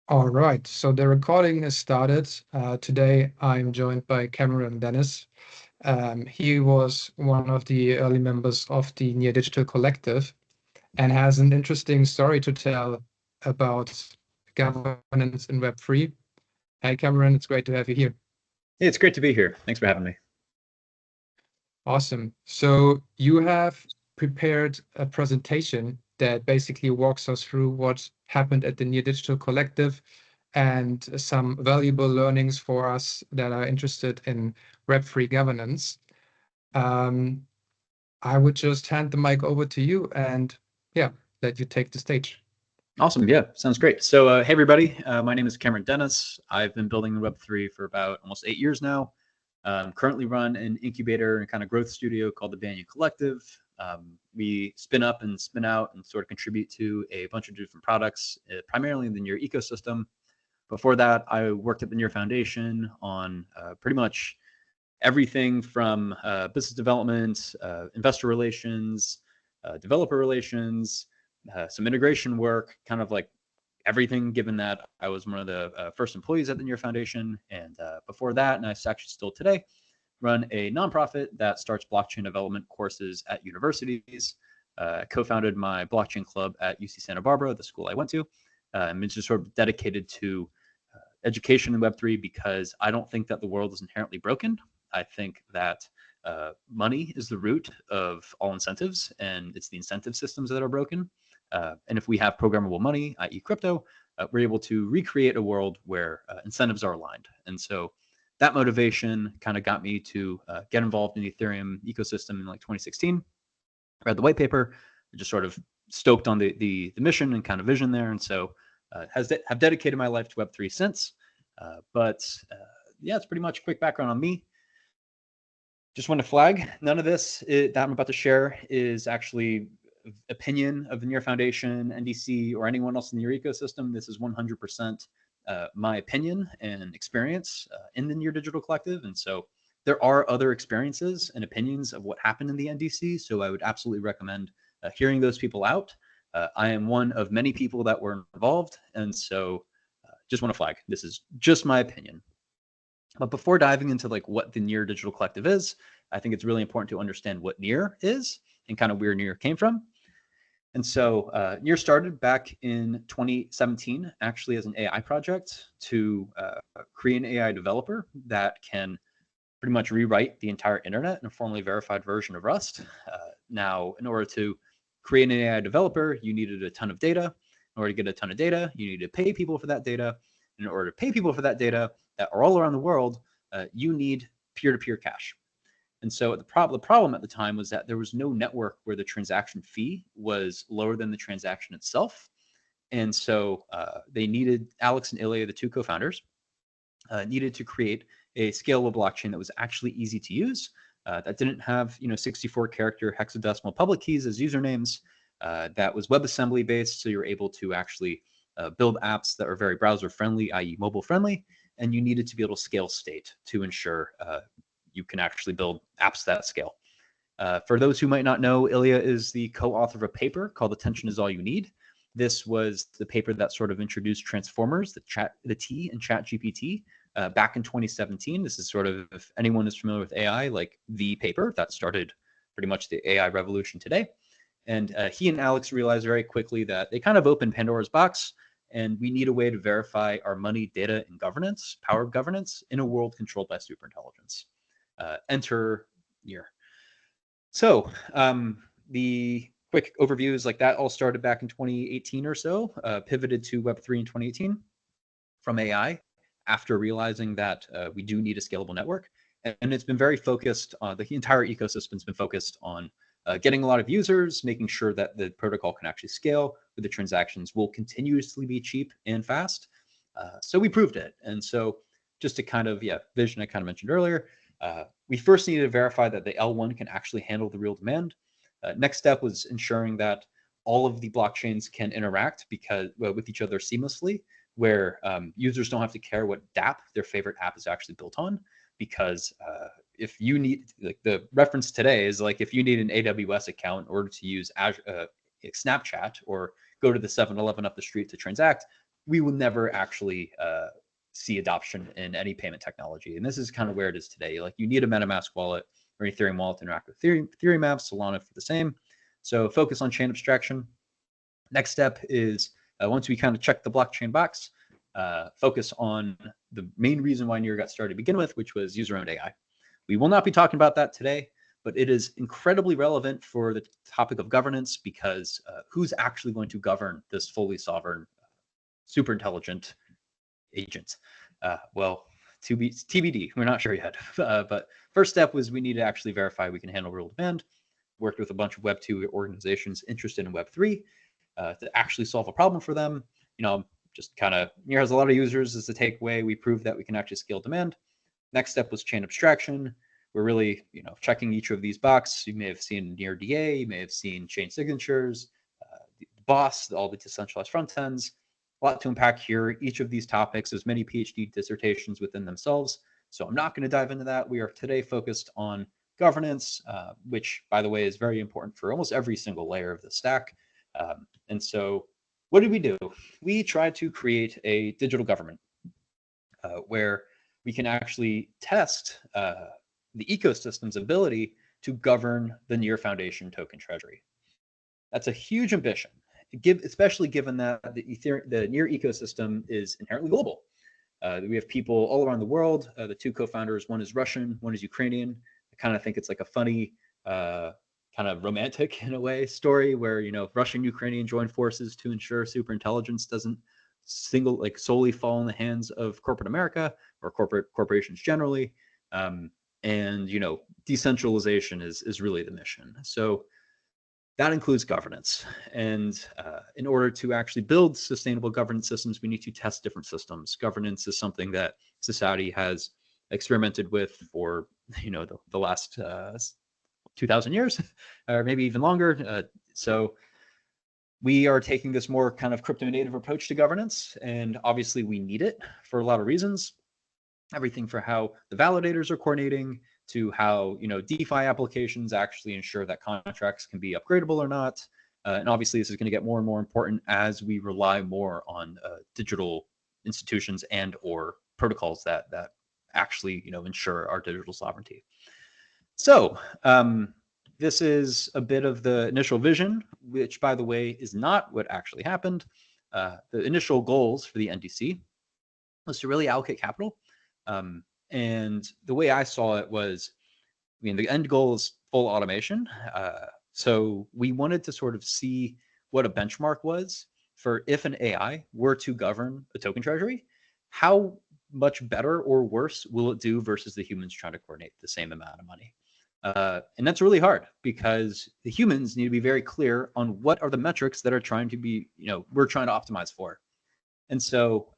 All right, so the recording is started. Today I'm joined by Cameron Dennis. He was one of the early members of the Near Digital Collective and has an interesting story to tell about governance in Web3. Hey, Cameron, it's great to have you here. Hey, it's great to be here. Thanks for having me. Awesome. So you have prepared a presentation that basically walks us through what happened at the Near Digital Collective and some valuable learnings for us that are interested in Web3 governance. Um, I would just hand the mic over to you and yeah, let you take the stage. Awesome. Yeah, sounds great. So, hey, everybody. My name is Cameron Dennis. I've been building Web3 for about almost 8 years now. Currently run an incubator and kind of growth studio called the Banyan Collective. We spin up and spin out and sort of contribute to a bunch of different products, primarily in the Near ecosystem. Before that, I worked at the Near Foundation on pretty much everything from business development, investor relations, developer relations, some integration work, kind of like everything, given that I was one of the first employees at the Near Foundation. And before that, and I actually still today, run a nonprofit that starts blockchain development courses at universities. Co-founded my blockchain club at UC Santa Barbara, the school I went to. And it's just sort of dedicated to education in Web3 because I don't think that the world is inherently broken. I think that money is the root of all incentives, and it's the incentive systems that are broken. And if we have programmable money, i.e., crypto, we're able to recreate a world where incentives are aligned. And so that motivation kind of got me to get involved in the Ethereum ecosystem in like 2016. Read the white paper, just sort of stoked on the mission and kind of vision there. And so have dedicated my life to Web3 since. But yeah, it's pretty much a quick background on me. Just want to flag, none of this that I'm about to share is actually opinion of the Near Foundation, NDC, or anyone else in the Near ecosystem. This is 100% my opinion and experience in the Near Digital Collective. And so there are other experiences and opinions of what happened in the NDC. So I would absolutely recommend hearing those people out. I am one of many people that were involved. And so just want to flag, this is just my opinion. But before diving into like what the Near Digital Collective is, I think it's really important to understand what Near is and kind of where Near came from. And so Near started back in 2017, actually as an AI project to create an AI developer that can pretty much rewrite the entire internet in a formally verified version of Rust. Now, in order to create an AI developer, you needed a ton of data. In order to get a ton of data, you need to pay people for that data. In order to pay people for that data that are all around the world, you need peer-to-peer cash. And so the problem at the time was that there was no network where the transaction fee was lower than the transaction itself. And so they needed, Alex and Ilya, the two co-founders, needed to create a scalable blockchain that was actually easy to use, that didn't have 64-character hexadecimal public keys as usernames, that was WebAssembly based, so you're able to actually build apps that are very browser friendly, i.e. mobile friendly, and you needed to be able to scale state to ensure you can actually build apps that scale. For those who might not know, Ilya is the co-author of a paper called "Attention is All You Need." This was the paper that sort of introduced transformers, the T in ChatGPT, back in 2017. This is sort of, if anyone is familiar with AI, like the paper that started pretty much the AI revolution today. And he and Alex realized very quickly that they kind of opened Pandora's box, and we need a way to verify our money, data, and governance, power of governance in a world controlled by superintelligence. Enter Near. So the quick overview is like that all started back in 2018 or so, pivoted to Web3 in 2018 from AI after realizing that we do need a scalable network. And it's been very focused on, the entire ecosystem's been focused on getting a lot of users, making sure that the protocol can actually scale, where the transactions will continuously be cheap and fast. So we proved it. And so just to kind of, vision I kind of mentioned earlier, we first needed to verify that the L1 can actually handle the real demand. Next step was ensuring that all of the blockchains can interact with each other seamlessly, where users don't have to care what dApp their favorite app is actually built on, because if you need, like the reference today is like if you need an AWS account in order to use Azure, Snapchat or go to the 7-Eleven up the street to transact, we will never actually see adoption in any payment technology. And this is kind of where it is today. Like you need a MetaMask wallet or Ethereum wallet to interact with Ethereum apps, Solana for the same. So focus on chain abstraction. Next step is once we kind of check the blockchain box, focus on the main reason why Near got started to begin with, which was user-owned AI. We will not be talking about that today, but it is incredibly relevant for the topic of governance because who's actually going to govern this fully sovereign, super intelligent agent? Well, to be TBD, we're not sure yet. But first step was we need to actually verify we can handle real demand. Worked with a bunch of Web 2 organizations interested in Web 3 to actually solve a problem for them. Just kind of Near has a lot of users as the takeaway. We proved that we can actually scale demand. Next step was chain abstraction. We're really, checking each of these boxes. You may have seen Near DA, you may have seen chain signatures, the boss, all the decentralized front ends. A lot to unpack here. Each of these topics has many PhD dissertations within themselves. So I'm not going to dive into that. We are today focused on governance, which, by the way, is very important for almost every single layer of the stack. And so what did we do? We tried to create a digital government where we can actually test the ecosystem's ability to govern the Near Foundation token treasury. That's a huge ambition, especially given that the Near ecosystem is inherently global. We have people all around the world. The two co-founders, one is Russian, one is Ukrainian. I kind of think it's like a funny, kind of romantic in a way story where, Russian Ukrainian join forces to ensure superintelligence doesn't solely fall in the hands of corporate America or corporations generally. And decentralization is really the mission. So that includes governance. And in order to actually build sustainable governance systems, we need to test different systems. Governance is something that society has experimented with for the last 2,000 years, or maybe even longer. So we are taking this more kind of crypto native approach to governance, and obviously we need it for a lot of reasons. Everything for how the validators are coordinating to how DeFi applications actually ensure that contracts can be upgradable or not. And obviously this is going to get more and more important as we rely more on digital institutions and or protocols that actually ensure our digital sovereignty. So this is a bit of the initial vision, which, by the way, is not what actually happened. The initial goals for the NDC was to really allocate capital. And the way I saw it was, the end goal is full automation. So we wanted to sort of see what a benchmark was for if an AI were to govern a token treasury, how much better or worse will it do versus the humans trying to coordinate the same amount of money? And that's really hard because the humans need to be very clear on what are the metrics that are trying to be, we're trying to optimize for. And so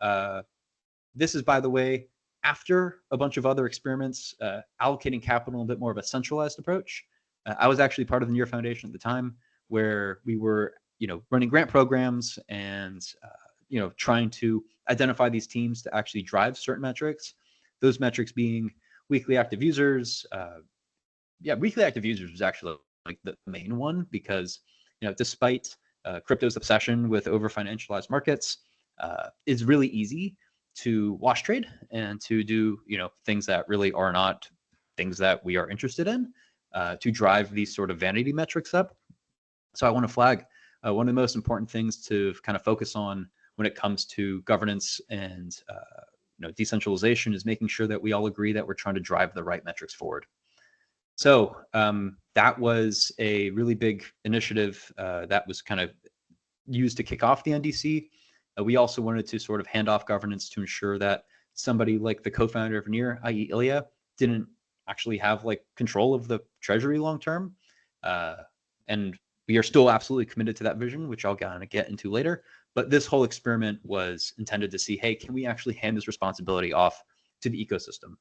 this is, by the way, after a bunch of other experiments, allocating capital in a bit more of a centralized approach. I was actually part of the Near Foundation at the time where we were, running grant programs and, trying to identify these teams to actually drive certain metrics. Those metrics being weekly active users. Weekly active users was actually like the main one because, despite crypto's obsession with over-financialized markets, it's really easy to wash trade and to do things that really are not things that we are interested in, to drive these sort of vanity metrics up. So I want to flag one of the most important things to kind of focus on when it comes to governance and decentralization is making sure that we all agree that we're trying to drive the right metrics forward. So that was a really big initiative that was kind of used to kick off the NDC. We also wanted to sort of hand off governance to ensure that somebody like the co-founder of Near, i.e. Ilya, didn't actually have control of the treasury long term. And we are still absolutely committed to that vision, which I'll kind of get into later. But this whole experiment was intended to see, hey, can we actually hand this responsibility off to the ecosystem?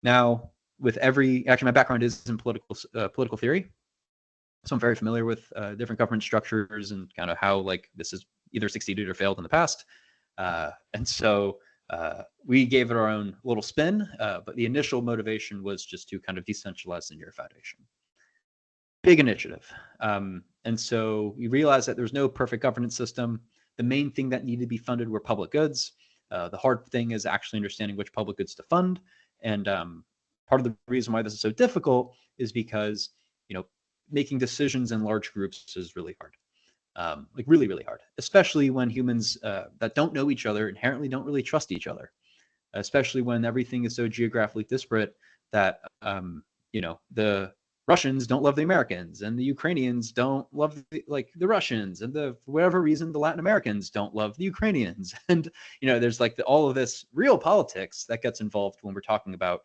Now, actually my background is in political theory. So I'm very familiar with different government structures and kind of how this is either succeeded or failed in the past. And so we gave it our own little spin, but the initial motivation was just to kind of decentralize the Near Foundation. Big initiative. And so we realized that there's no perfect governance system. The main thing that needed to be funded were public goods. The hard thing is actually understanding which public goods to fund. And part of the reason why this is so difficult is because, making decisions in large groups is really hard. Like really, really hard, especially when humans that don't know each other inherently don't really trust each other, especially when everything is so geographically disparate that, the Russians don't love the Americans and the Ukrainians don't love the Russians, and for whatever reason, the Latin Americans don't love the Ukrainians. And, there's all of this real politics that gets involved when we're talking about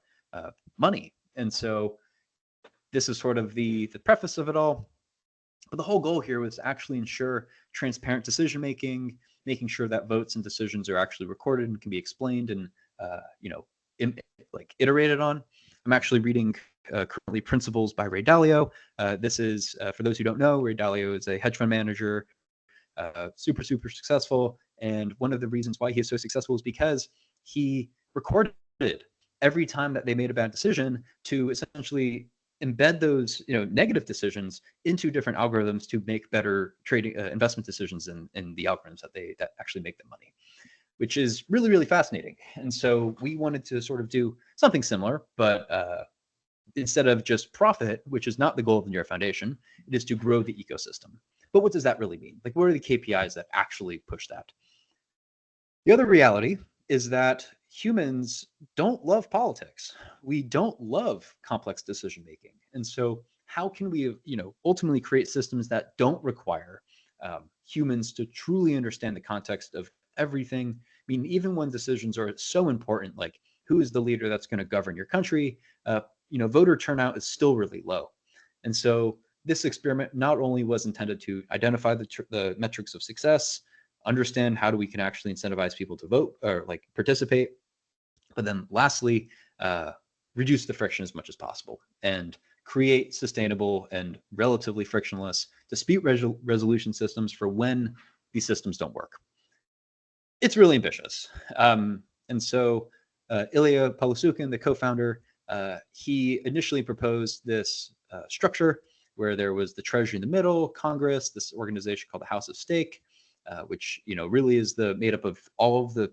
money. And so this is sort of the preface of it all. But the whole goal here was to actually ensure transparent decision making, making sure that votes and decisions are actually recorded and can be explained and iterated on. I'm actually reading currently Principles by Ray Dalio. This is, for those who don't know, Ray Dalio is a hedge fund manager, super, super successful. And one of the reasons why he is so successful is because he recorded every time that they made a bad decision to essentially embed those negative decisions into different algorithms to make better trading investment decisions in the algorithms that actually make them money, which is really, really fascinating. And so we wanted to sort of do something similar, but instead of just profit, which is not the goal of the Near Foundation, it is to grow the ecosystem. But what does that really mean? Like, what are the KPIs that actually push that? The other reality is that humans don't love politics. We don't love complex decision making. And so how can we, ultimately create systems that don't require humans to truly understand the context of everything? I mean, even when decisions are so important, like who is the leader that's going to govern your country, voter turnout is still really low. And so this experiment not only was intended to identify the metrics of success, understand how we can actually incentivize people to vote or participate, but then lastly, reduce the friction as much as possible and create sustainable and relatively frictionless dispute resolution systems for when these systems don't work. It's really ambitious. And so Ilya Polusukin, the co-founder, he initially proposed this structure where there was the treasury in the middle, Congress, this organization called the House of Stake, which really is made up of all of the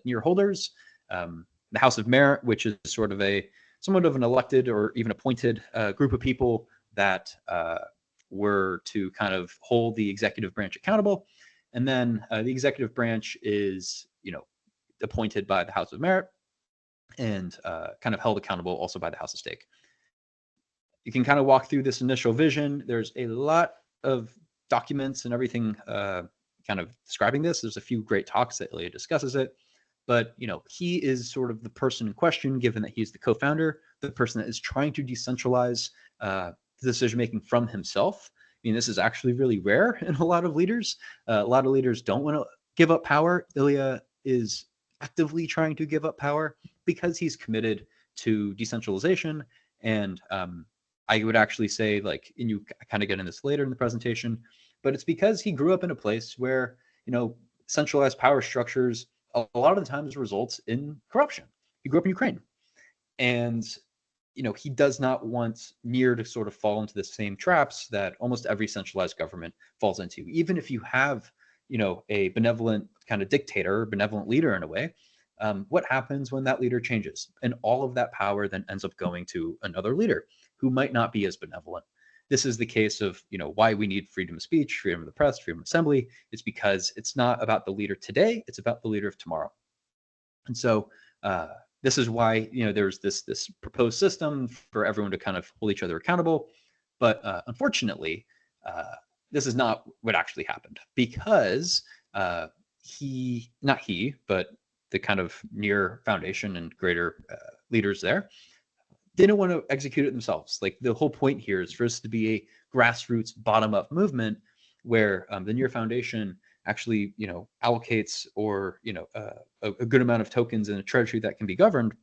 near holders, the House of Merit, which is somewhat of an elected or even appointed group of people that were to kind of hold the executive branch accountable, and then the executive branch is appointed by the House of Merit and kind of held accountable also by the House of Stake. You can kind of walk through this initial vision. There's a lot of documents and everything kind of describing this. There's a few great talks that Ilya discusses it, but he is sort of the person in question, given that he's the co-founder, the person that is trying to decentralize the decision making from himself. I mean, this is actually really rare in a lot of leaders. A lot of leaders don't want to give up power. Ilya is actively trying to give up power because he's committed to decentralization. And I would actually say, and you kind of get in this later in the presentation, but it's because he grew up in a place where, centralized power structures a lot of the times results in corruption. He grew up in Ukraine, and he does not want Mir to sort of fall into the same traps that almost every centralized government falls into. Even if you have, a benevolent kind of dictator, benevolent leader in a way, what happens when that leader changes? And all of that power then ends up going to another leader who might not be as benevolent. This is the case of, why we need freedom of speech, freedom of the press, freedom of assembly. It's because it's not about the leader today, it's about the leader of tomorrow. And so this is why, there's this proposed system for everyone to kind of hold each other accountable. But unfortunately, this is not what actually happened, because but the kind of Near Foundation and greater leaders there didn't want to execute it themselves. Like, the whole point here is for us to be a grassroots bottom-up movement where the Near Foundation actually, allocates or, a good amount of tokens in a treasury that can be governed.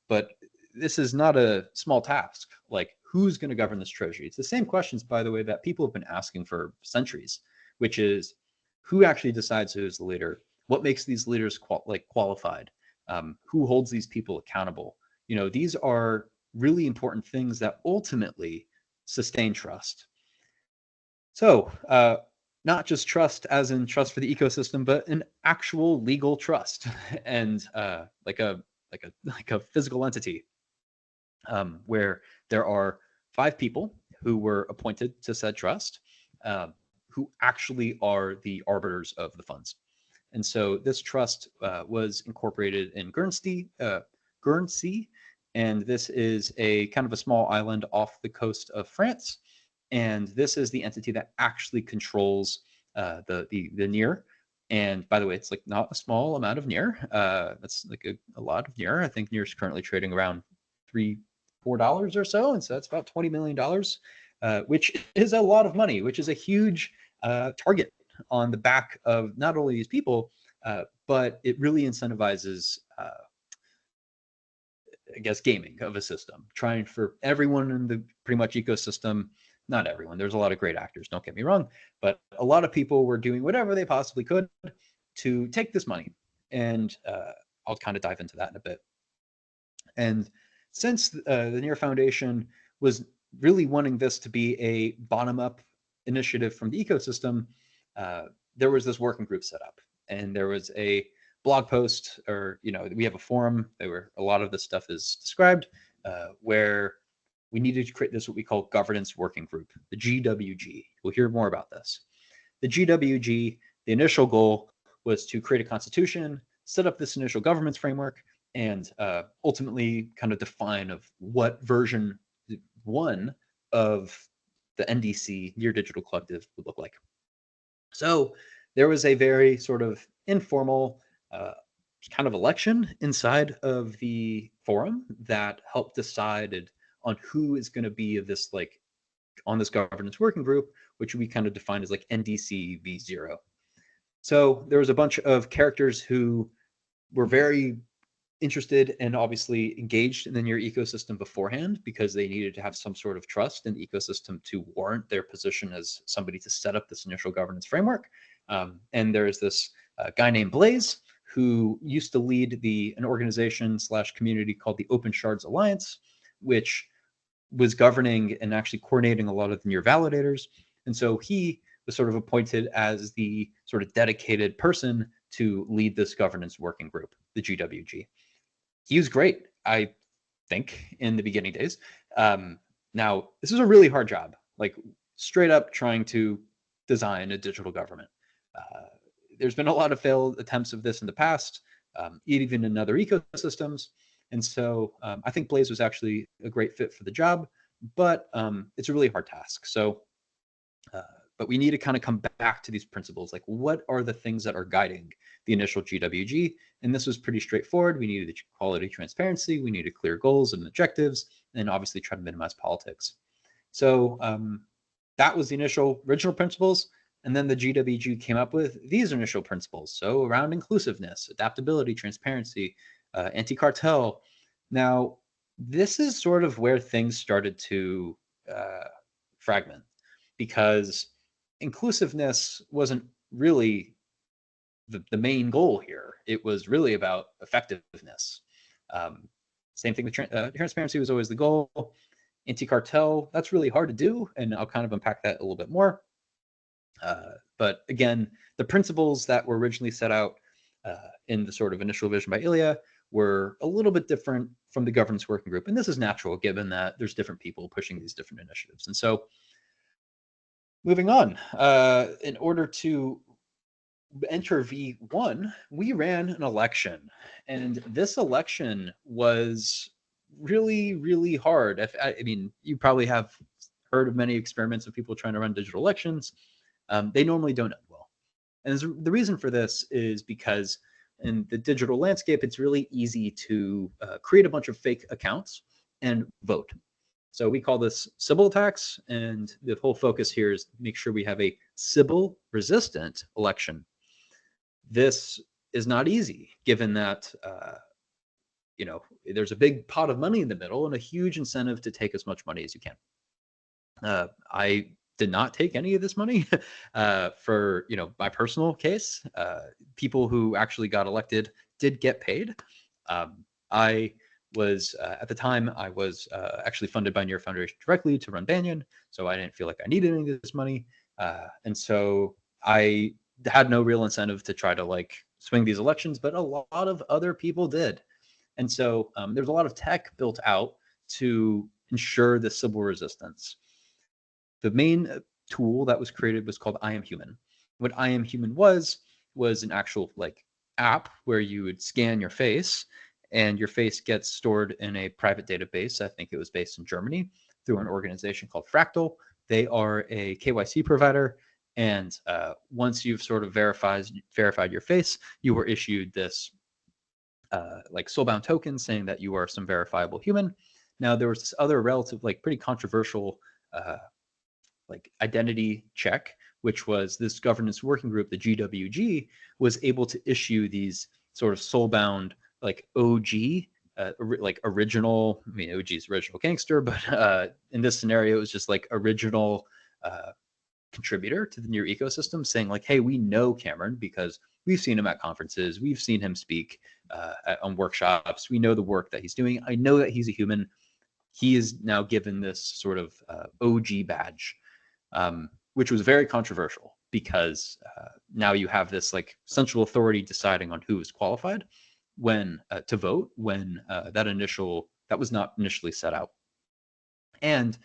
But this is not a small task. Like, who's going to govern this treasury? It's the same questions, by the way, that people have been asking for centuries, which is who actually decides who's the leader? What makes these leaders qualified? Who holds these people accountable? These are really important things that ultimately sustain trust. So not just trust as in trust for the ecosystem, but an actual legal trust and like a physical entity, where there are 5 people who were appointed to said trust, who actually are the arbiters of the funds. And so this trust was incorporated in Guernsey, and this is a kind of a small island off the coast of France. And this is the entity that actually controls the NIR. And by the way, it's like not a small amount of NIR. That's like a lot of NIR. I think NIR is currently trading around $4 or so, and so that's about $20 million, which is a lot of money, which is a huge target on the back of not only these people, but it really incentivizes, I guess, gaming of a system, trying for everyone in the pretty much ecosystem. Not everyone. There's a lot of great actors, don't get me wrong, but a lot of people were doing whatever they possibly could to take this money. And I'll kind of dive into that in a bit. And since the NIR Foundation was really wanting this to be a bottom-up initiative from the ecosystem, there was this working group set up, and there was a blog post, or we have a forum where a lot of this stuff is described, where we needed to create this what we call governance working group, the GWG. We'll hear more about this. The GWG, the initial goal was to create a constitution, set up this initial governance framework, and ultimately kind of define of what version 1 of the NDC, Near Digital Collective, would look like. So there was a very sort of informal kind of election inside of the forum that helped decide on who is going to be of this, like, on this governance working group, which we kind of defined as like NDC V0. So there was a bunch of characters who were very interested and obviously engaged in the NIR ecosystem beforehand, because they needed to have some sort of trust in the ecosystem to warrant their position as somebody to set up this initial governance framework. And there's this guy named Blaze, who used to lead an organization / community called the Open Shards Alliance, which was governing and actually coordinating a lot of the NIR validators. And so he was sort of appointed as the sort of dedicated person to lead this governance working group, the GWG. He was great, I think, in the beginning days. Now, this is a really hard job, like straight up trying to design a digital government. There's been a lot of failed attempts of this in the past, even in other ecosystems. And so I think Blaze was actually a great fit for the job, but it's a really hard task. So, but we need to kind of come back to these principles, like what are the things that are guiding the initial GWG? And this was pretty straightforward. We needed quality transparency, we needed clear goals and objectives, and obviously try to minimize politics. So that was the original principles. And then the GWG came up with these initial principles. So around inclusiveness, adaptability, transparency, anti-cartel. Now, this is sort of where things started to fragment, because inclusiveness wasn't really the main goal here. It was really about effectiveness. Same thing with transparency was always the goal. Anti-cartel, that's really hard to do, and I'll kind of unpack that a little bit more. But again, the principles that were originally set out in the sort of initial vision by Ilya were a little bit different from the governance working group. And this is natural, given that there's different people pushing these different initiatives. And so moving on, in order to enter V1, we ran an election. And this election was really, really hard. I mean, you probably have heard of many experiments of people trying to run digital elections. They normally don't end well. And the reason for this is because in the digital landscape, it's really easy to create a bunch of fake accounts and vote. So we call this Sybil attacks, and the whole focus here is to make sure we have a Sybil-resistant election. This is not easy, given that there's a big pot of money in the middle and a huge incentive to take as much money as you can. I did not take any of this money for my personal case. People who actually got elected did get paid. I was at the time I was actually funded by NIR Foundation directly to run Banyan, so I didn't feel like I needed any of this money, and so I had no real incentive to try to like swing these elections, but a lot of other people did. And so there's a lot of tech built out to ensure the civil resistance. The main tool that was created was called I Am Human. What I Am Human was an actual like app where you would scan your face and your face gets stored in a private database. I think it was based in Germany through an organization called Fractal. They are a KYC provider. And once you've sort of verified your face, you were issued this like soulbound token saying that you are some verifiable human. Now there was this other relative, like pretty controversial like identity check, which was this governance working group, the GWG, was able to issue these sort of soulbound like OG, like original. I mean, OG is original gangster, but in this scenario, it was just like original contributor to the Near ecosystem, saying like, "Hey, we know Cameron because we've seen him at conferences, we've seen him speak on workshops, we know the work that he's doing. I know that he's a human." He is now given this sort of OG badge, which was very controversial because now you have this like central authority deciding on who is qualified when to vote when that was not initially set out. And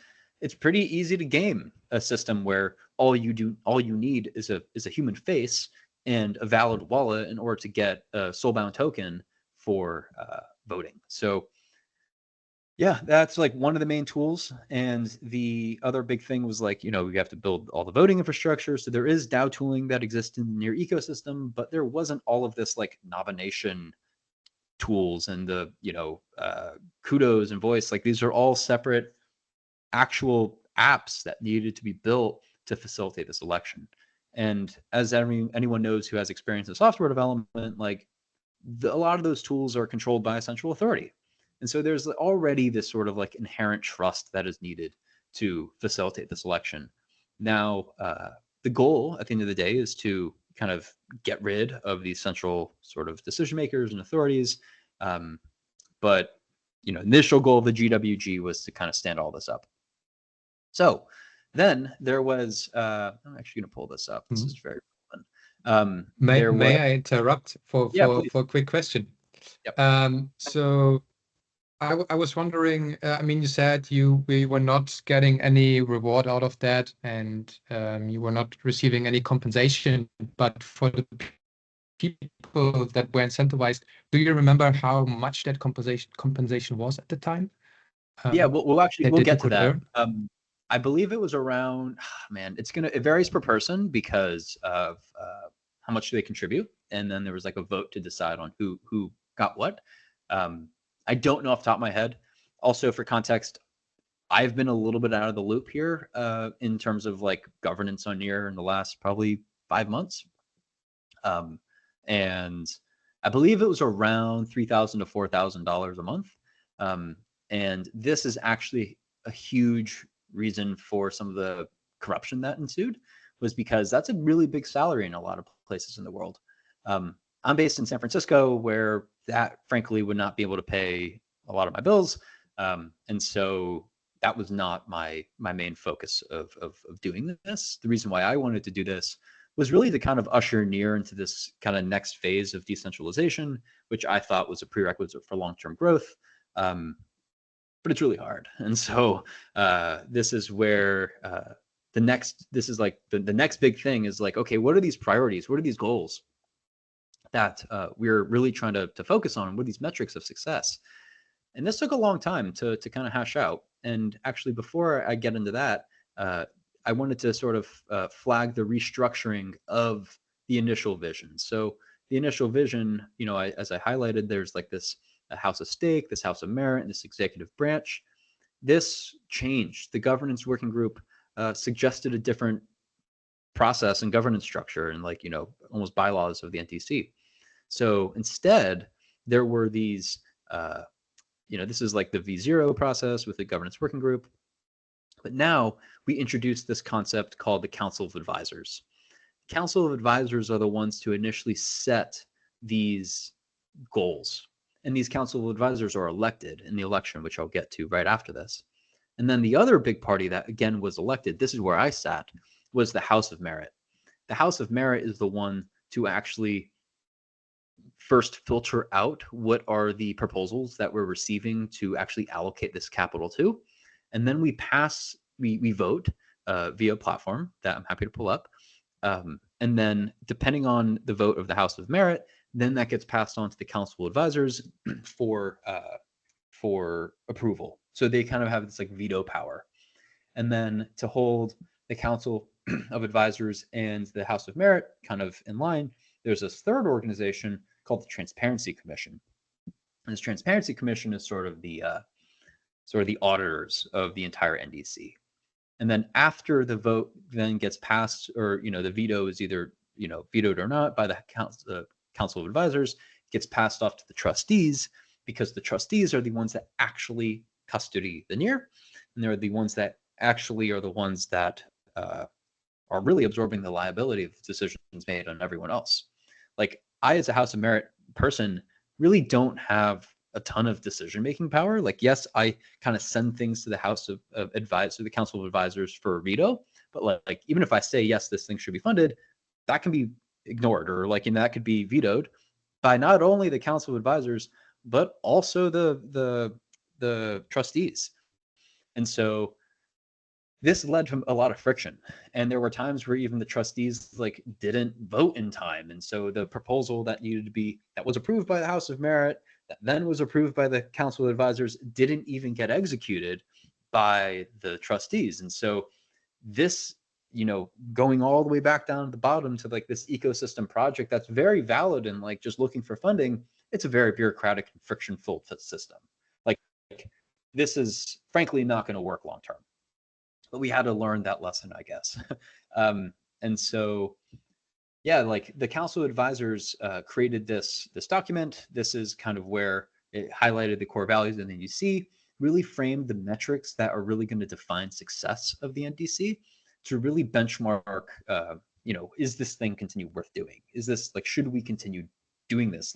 it's pretty easy to game a system where all you need is a human face and a valid wallet in order to get a soulbound token for voting. So yeah, that's like one of the main tools. And the other big thing was like, you know, we have to build all the voting infrastructure. So there is DAO tooling that exists in the Near ecosystem, but there wasn't all of this like nomination tools and the, you know, kudos and voice. Like these are all separate actual apps that needed to be built to facilitate this election. And as anyone knows who has experience in software development, like a lot of those tools are controlled by a central authority. And so there's already this sort of like inherent trust that is needed to facilitate this election. Now, the goal at the end of the day is to kind of get rid of these central sort of decision makers and authorities. But, you know, initial goal of the GWG was to kind of stand all this up. So then there was, I'm actually going to pull this up. This is very fun. May I interrupt for a quick question? Yep. So I was wondering, I mean, you said we were not getting any reward out of that, and you were not receiving any compensation, but for the people that were incentivized, do you remember how much that compensation was at the time? Yeah, we'll get to that. Earn? I believe it was around, man, it varies per person because of how much they contribute. And then there was like a vote to decide on who got what. I don't know off the top of my head. Also, for context, I've been a little bit out of the loop here in terms of like governance on Near in the last probably 5 months. And I believe it was around $3,000 to $4,000 a month. And this is actually a huge reason for some of the corruption that ensued, was because that's a really big salary in a lot of places in the world. I'm based in San Francisco, where that frankly would not be able to pay a lot of my bills. And so that was not my main focus of doing this. The reason why I wanted to do this was really to kind of usher Near into this kind of next phase of decentralization, which I thought was a prerequisite for long-term growth. But it's really hard. And so this is where the next big thing is like, okay, what are these priorities? What are these goals that we're really trying to focus on? What are these metrics of success? And this took a long time to kind of hash out. And actually, before I get into that, I wanted to sort of flag the restructuring of the initial vision. So the initial vision, you know, as I highlighted, there's like this House of Stake, this House of Merit, and this executive branch. This changed. The governance working group suggested a different process and governance structure and like, you know, almost bylaws of the NTC. So instead, there were these, you know, this is like the V0 process with the governance working group. But now we introduced this concept called the Council of Advisors. Council of Advisors are the ones to initially set these goals. And these Council of Advisors are elected in the election, which I'll get to right after this. And then the other big party that, again, was elected, this is where I sat, was the House of Merit. the House of Merit is the one to actually first filter out what are the proposals that we're receiving to actually allocate this capital to. And then we vote via a platform that I'm happy to pull up. And then depending on the vote of the House of Merit, then that gets passed on to the Council of Advisors for approval. So they kind of have this like veto power. And then to hold the Council of Advisors and the House of Merit kind of in line, there's this third organization called the Transparency Commission. And this Transparency Commission is sort of the auditors of the entire NDC. And then after the vote then gets passed, or the veto is either vetoed or not by the Council of Advisors, gets passed off to the trustees, because the trustees are the ones that actually custody the NIR, and they're the ones that actually are the ones that are really absorbing the liability of decisions made on everyone else. Like, I, as a House of Merit person, really don't have a ton of decision-making power. Like, yes, I kind of send things to the House of Advisors, to the Council of Advisors for a veto, but like even if I say, yes, this thing should be funded, that can be ignored, or that could be vetoed by not only the Council of Advisors, but also the trustees. And so this led to a lot of friction, and there were times where even the trustees didn't vote in time. And so the proposal that was approved by the House of Merit, that then was approved by the Council of Advisors, didn't even get executed by the trustees. And so this, going all the way back down to the bottom to this ecosystem project that's very valid and just looking for funding, it's a very bureaucratic and friction-filled system. This is frankly not going to work long term. But we had to learn that lesson, I guess. And so, yeah, the Council of Advisors created this document. This is kind of where it highlighted the core values of the NDC, really framed the metrics that are really going to define success of the NDC, to really benchmark, is this thing continue worth doing? Is this should we continue doing this?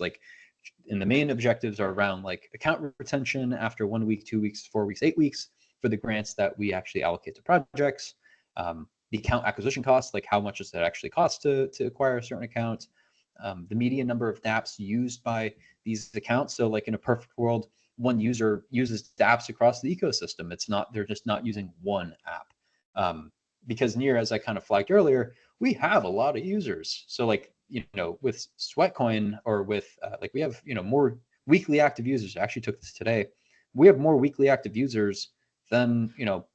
And the main objectives are around account retention after 1 week, 2 weeks, 4 weeks, 8 weeks, for the grants that we actually allocate to projects, the account acquisition costs, how much does that actually cost to acquire a certain account, the median number of dApps used by these accounts. So in a perfect world, one user uses dApps across the ecosystem. They're just not using one app. Because NIR, as I kind of flagged earlier, we have a lot of users. So with Sweatcoin, or with we have more weekly active users. I actually took this today. We have more weekly active users than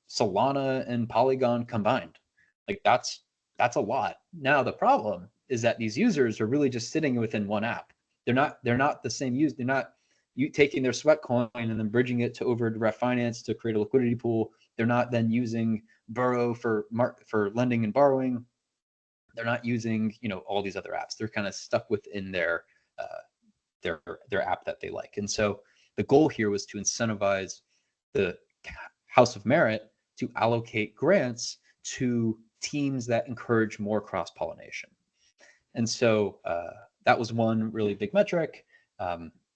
Solana and Polygon combined. That's a lot. Now the problem is that these users are really just sitting within one app. They're not the same use. They're not taking their Sweatcoin and then bridging it to over direct finance to create a liquidity pool. They're not then using Burrow for lending and borrowing. They're not using all these other apps. They're kind of stuck within their app that they like. And so the goal here was to incentivize the House of Merit to allocate grants to teams that encourage more cross-pollination. And so that was one really big metric.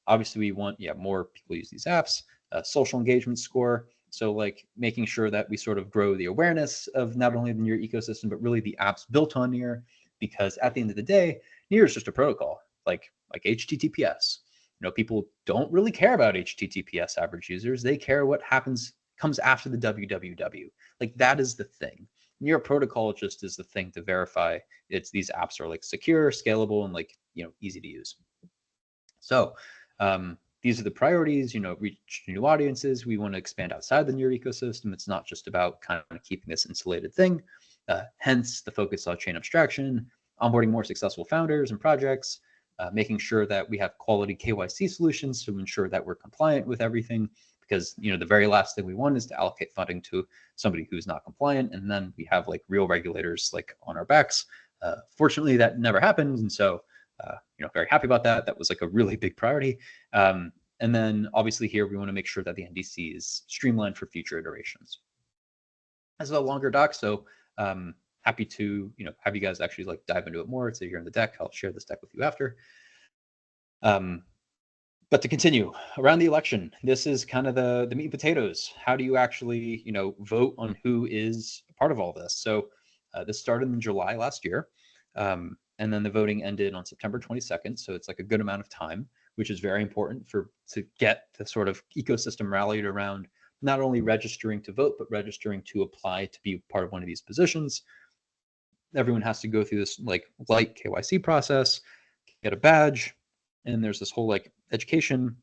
Obviously, we want more people use these apps. Social engagement score. So making sure that we sort of grow the awareness of not only the NIR ecosystem, but really the apps built on NIR, because at the end of the day, NIR is just a protocol, like HTTPS. People don't really care about HTTPS, average users. They care what comes after the www. That is the thing. NIR protocol just is the thing to verify these apps are secure, scalable, and easy to use. So these are the priorities. Reach new audiences. We want to expand outside the NIR ecosystem. It's not just about kind of keeping this insulated thing. Hence the focus on chain abstraction, onboarding more successful founders and projects, making sure that we have quality KYC solutions to ensure that we're compliant with everything. Because the very last thing we want is to allocate funding to somebody who's not compliant, and then we have real regulators on our backs. Fortunately, that never happened, and so very happy about that. That was a really big priority. And then obviously here we want to make sure that the NDC is streamlined for future iterations. This is a longer doc, so happy to have you guys actually dive into it more. It's here in the deck. I'll share this deck with you after. But to continue, around the election, this is kind of the meat and potatoes. How do you actually, vote on who is a part of all this? So this started in July last year. And then the voting ended on September 22nd. So it's like a good amount of time, which is very important to get the sort of ecosystem rallied around not only registering to vote, but registering to apply to be part of one of these positions. Everyone has to go through this like light KYC process, get a badge, and there's this whole like education.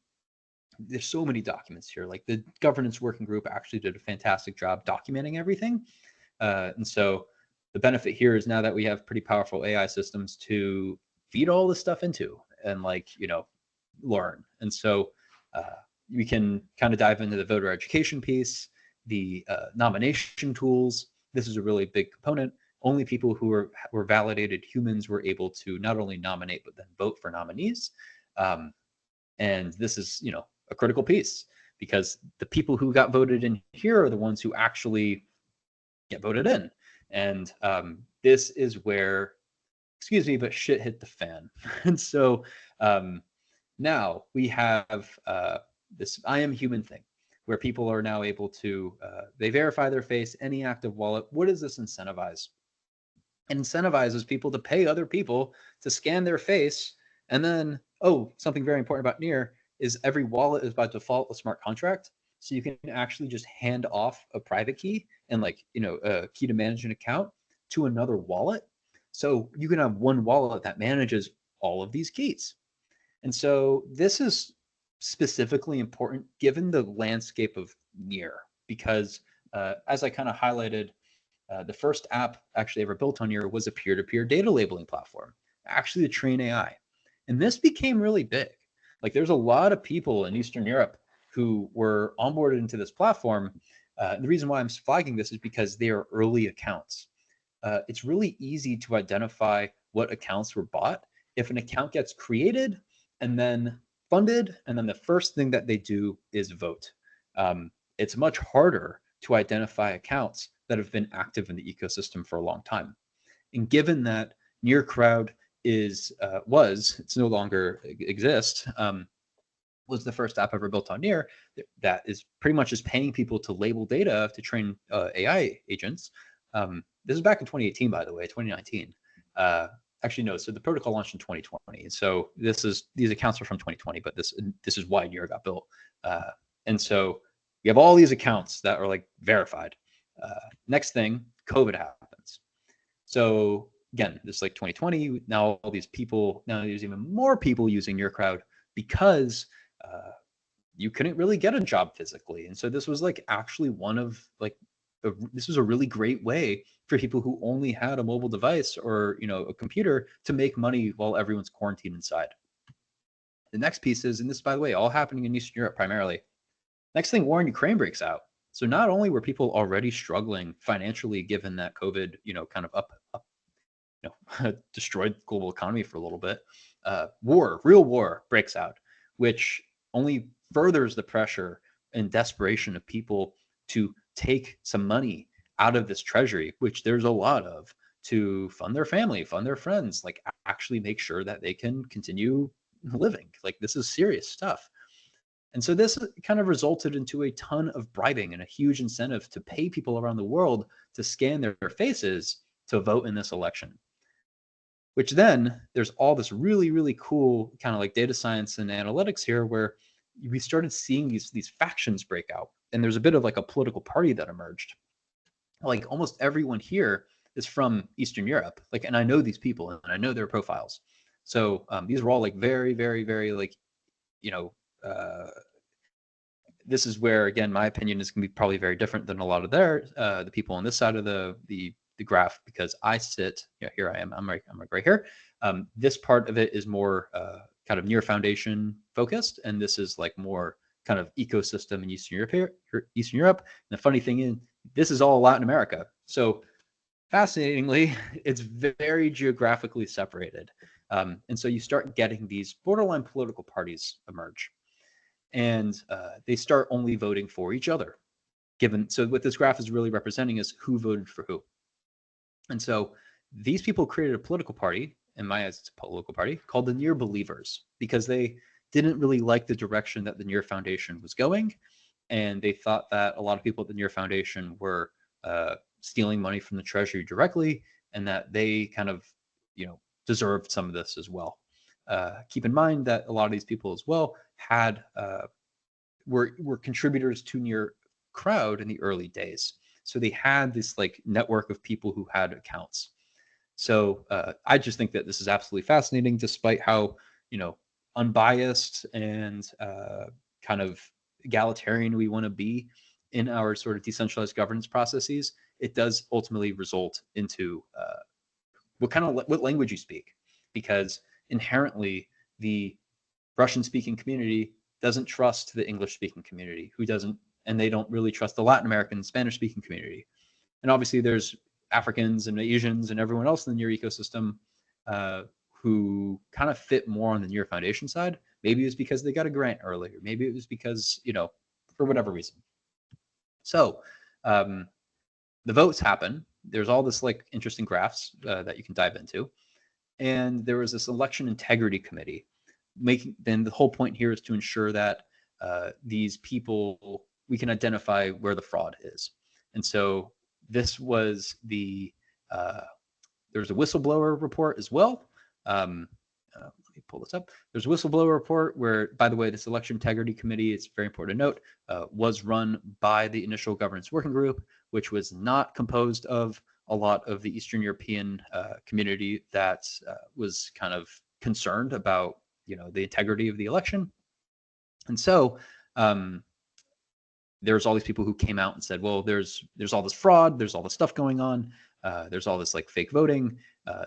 There's so many documents here. Like the governance working group actually did a fantastic job documenting everything. And so the benefit here is now that we have pretty powerful AI systems to feed all this stuff into and like, learn. And so we can kind of dive into the voter education piece, the nomination tools. This is a really big component. Only people who were validated humans were able to not only nominate, but then vote for nominees. And this is, a critical piece because the people who got voted in here are the ones who actually get voted in. And this is where, excuse me, but shit hit the fan. And so now we have this I am human thing where people are now able to, they verify their face, any active wallet. What does this incentivize? It incentivizes people to pay other people to scan their face. And then, something very important about Near is every wallet is by default a smart contract. So you can actually just hand off a private key and like, a key to manage an account to another wallet. So you can have one wallet that manages all of these keys. And so this is specifically important given the landscape of Near, because as I kind of highlighted, the first app actually ever built on Near was a peer-to-peer data labeling platform, actually to train AI. And this became really big. Like there's a lot of people in Eastern Europe who were onboarded into this platform. The reason why I'm flagging this is because they are early accounts. It's really easy to identify what accounts were bought. If an account gets created and then funded, and then the first thing that they do is vote. It's much harder to identify accounts that have been active in the ecosystem for a long time. And given that Near Crowd it's no longer exists, was the first app ever built on Near that is pretty much just paying people to label data to train AI agents. This is back in 2018, by the way, 2019. Actually, no. So the protocol launched in 2020. So these accounts are from 2020, but this is why Near got built. And so you have all these accounts that are like verified. Next thing, COVID happens. So again, this is like 2020. Now all these people, now there's even more people using Near Crowd because you couldn't really get a job physically. And so this was like actually one of like, this was a really great way for people who only had a mobile device or, a computer to make money while everyone's quarantined inside. The next piece is, and this, by the way, all happening in Eastern Europe primarily. Next thing, war in Ukraine breaks out. So not only were people already struggling financially, given that COVID, kind of destroyed the global economy for a little bit, real war breaks out, which only furthers the pressure and desperation of people to take some money out of this treasury, which there's a lot of, to fund their family, fund their friends, like actually make sure that they can continue living. Like this is serious stuff. And so this kind of resulted into a ton of bribing and a huge incentive to pay people around the world to scan their faces to vote in this election. Which then there's all this really, really cool kind of like data science and analytics here where we started seeing these factions break out. And there's a bit of like a political party that emerged. Like almost everyone here is from Eastern Europe. Like, and I know these people and I know their profiles. So these are all like very, very, very like, this is where, again, my opinion is going to be probably very different than a lot of the people on this side of the graph, because I sit, here I am, I'm right here. This part of it is more kind of Near Foundation focused, and this is like more kind of ecosystem in Eastern Europe. And the funny thing is, this is all Latin America. So fascinatingly, it's very geographically separated. And so you start getting these borderline political parties emerge. And they start only voting for each other. So what this graph is really representing is who voted for who. And so these people created a political party, in my eyes, it's a political party, called the Near Believers, because they didn't really like the direction that the Near Foundation was going. And they thought that a lot of people at the Near Foundation were stealing money from the treasury directly, and that they kind of, deserved some of this as well. Keep in mind that a lot of these people as well had were contributors to Near Crowd in the early days, so they had this like network of people who had accounts. So I just think that this is absolutely fascinating, despite how unbiased and kind of egalitarian we want to be in our sort of decentralized governance processes. It does ultimately result into what language you speak, because inherently the Russian speaking community doesn't trust the English speaking community, who doesn't, and they don't really trust the Latin American Spanish speaking community. And obviously there's Africans and Asians and everyone else in the Near ecosystem who kind of fit more on the Near Foundation side. Maybe it was because they got a grant earlier. Maybe it was because, for whatever reason. So the votes happen. There's all this like interesting graphs that you can dive into. And there was this election integrity committee. Then the whole point here is to ensure that these people, we can identify where the fraud is. And so this was there's a whistleblower report as well. Let me pull this up. There's a whistleblower report where, by the way, this election integrity committee, it's very important to note, was run by the initial governance working group, which was not composed of a lot of the Eastern European community that was kind of concerned about, the integrity of the election. And so there's all these people who came out and said, well, there's all this fraud, there's all this stuff going on, there's all this like fake voting.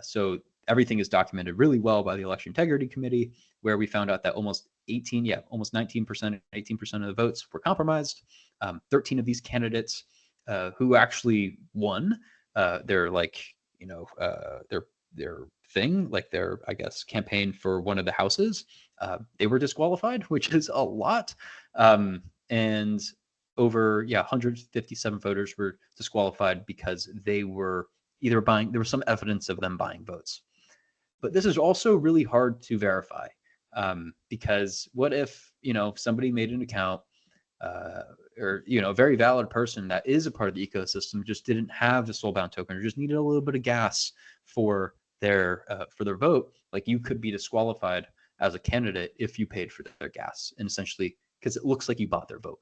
So everything is documented really well by the Election Integrity Committee, where we found out that almost 19%, 18% of the votes were compromised. 13 of these candidates who actually won their thing, like their, I guess, campaign for one of the houses, they were disqualified, which is a lot. And over 157 voters were disqualified because they were either buying, there was some evidence of them buying votes. But this is also really hard to verify, because what if somebody made an account, or a very valid person that is a part of the ecosystem just didn't have the soulbound token, or just needed a little bit of gas for their vote. Like, you could be disqualified as a candidate if you paid for their gas, and essentially because it looks like you bought their vote.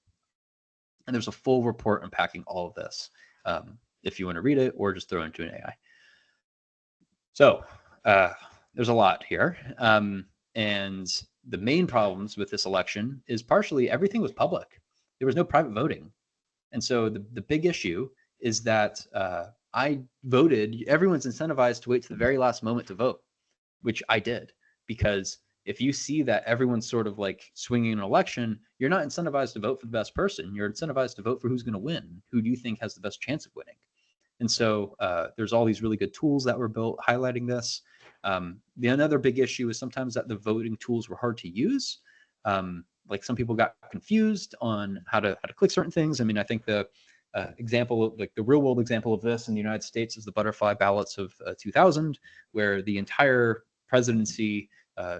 And there's a full report unpacking all of this, if you want to read it or just throw it into an AI. So there's a lot here. And the main problems with this election is partially everything was public. There was no private voting. And so the big issue is that I voted, everyone's incentivized to wait to the very last moment to vote, which I did, because if you see that everyone's sort of like swinging an election, you're not incentivized to vote for the best person. You're incentivized to vote for who's going to win. Who do you think has the best chance of winning? And so there's all these really good tools that were built highlighting this. Another big issue is sometimes that the voting tools were hard to use. Like, some people got confused on how to click certain things. I mean, I think the example, like the real world example of this in the United States, is the butterfly ballots of 2000, where the entire presidency,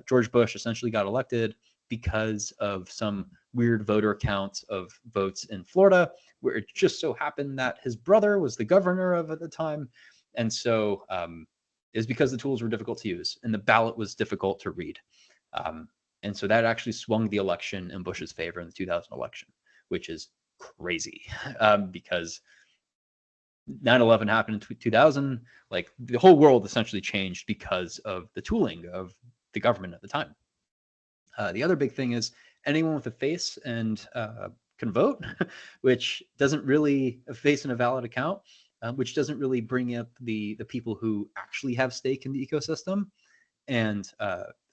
George Bush essentially got elected because of some weird voter count of votes in Florida, where it just so happened that his brother was the governor of at the time. And so is because the tools were difficult to use and the ballot was difficult to read. And so that actually swung the election in Bush's favor in the 2000 election, which is crazy, because 9/11 happened in 2000. Like, the whole world essentially changed because of the tooling of the government at the time. The other big thing is anyone with a face and can vote, which doesn't really, a face and a valid account, which doesn't really bring up the people who actually have stake in the ecosystem. And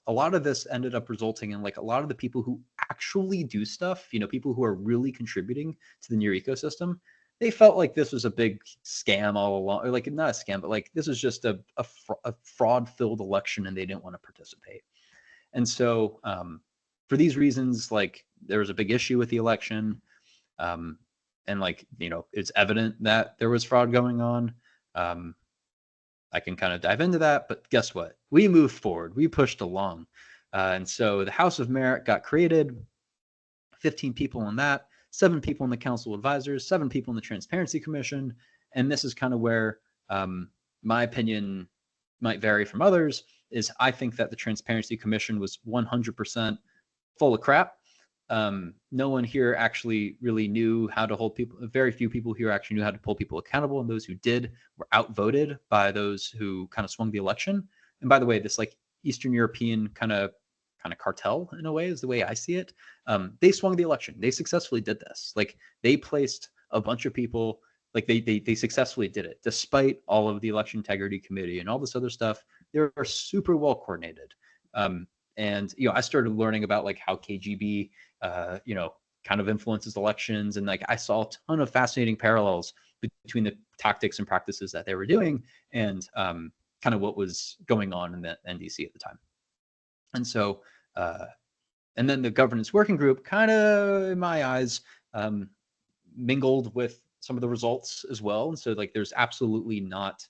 a lot of this ended up resulting in, like, a lot of the people who actually do stuff, people who are really contributing to the Near ecosystem, they felt like this was a big scam all along, or like, not a scam, but like this was just a fraud-filled election and they didn't want to participate. And so for these reasons, like, there was a big issue with the election. And like, it's evident that there was fraud going on. I can kind of dive into that, but guess what? We moved forward. We pushed along. And so the House of Merit got created, 15 people on that, 7 people in the Council of Advisors, 7 people in the Transparency Commission. And this is kind of where, my opinion, might vary from others, is I think that the Transparency Commission was 100% full of crap. No one here actually really knew how to hold people. Very few people here actually knew how to hold people accountable, and those who did were outvoted by those who kind of swung the election. And by the way, this like Eastern European kind of cartel in a way is the way I see it. They swung the election. They successfully did this. Like they placed a bunch of people. Like they successfully did it despite all of the election integrity committee and all this other stuff. They were super well coordinated. And I started learning about like how KGB kind of influences elections, and like I saw a ton of fascinating parallels between the tactics and practices that they were doing and kind of what was going on in the NDC at the time. And so, and then the governance working group kind of, in my eyes, mingled with some of the results as well. And so like there's absolutely not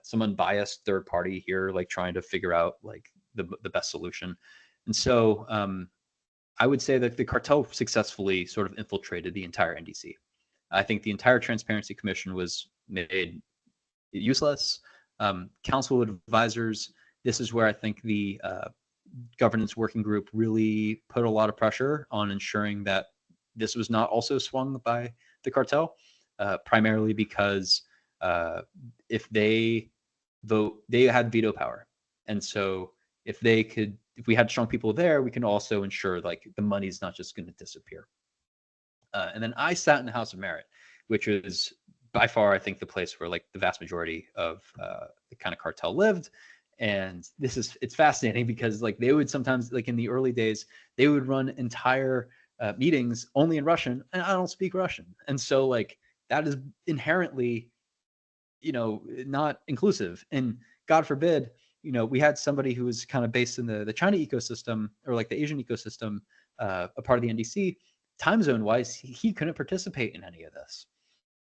some unbiased third party here like trying to figure out like the best solution. And so I would say that the cartel successfully sort of infiltrated the entire NDC. I think the entire Transparency Commission was made useless. Council of Advisors, this is where I think the governance working group really put a lot of pressure on ensuring that this was not also swung by the cartel, primarily because if they vote, they had veto power. And so if we had strong people there, we can also ensure like the money's not just going to disappear. And then I sat in the House of Merit, which is by far, I think, the place where like the vast majority of the kind of cartel lived. And it's fascinating because like they would sometimes, like in the early days, they would run entire meetings only in Russian, and I don't speak Russian. And so like that is inherently, not inclusive. And God forbid, we had somebody who was kind of based in the China ecosystem or like the Asian ecosystem, a part of the NDC. Time zone wise, he couldn't participate in any of this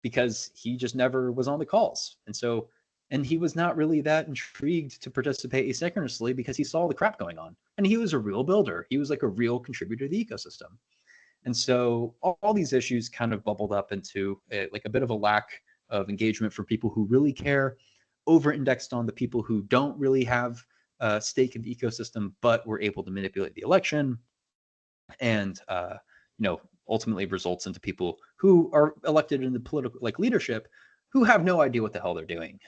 because he just never was on the calls. And he was not really that intrigued to participate asynchronously because he saw the crap going on. And he was a real builder. He was like a real contributor to the ecosystem. And so all these issues kind of bubbled up into like a bit of a lack of engagement for people who really care, over-indexed on the people who don't really have a stake in the ecosystem, but were able to manipulate the election. And, ultimately results into people who are elected in the political like leadership who have no idea what the hell they're doing.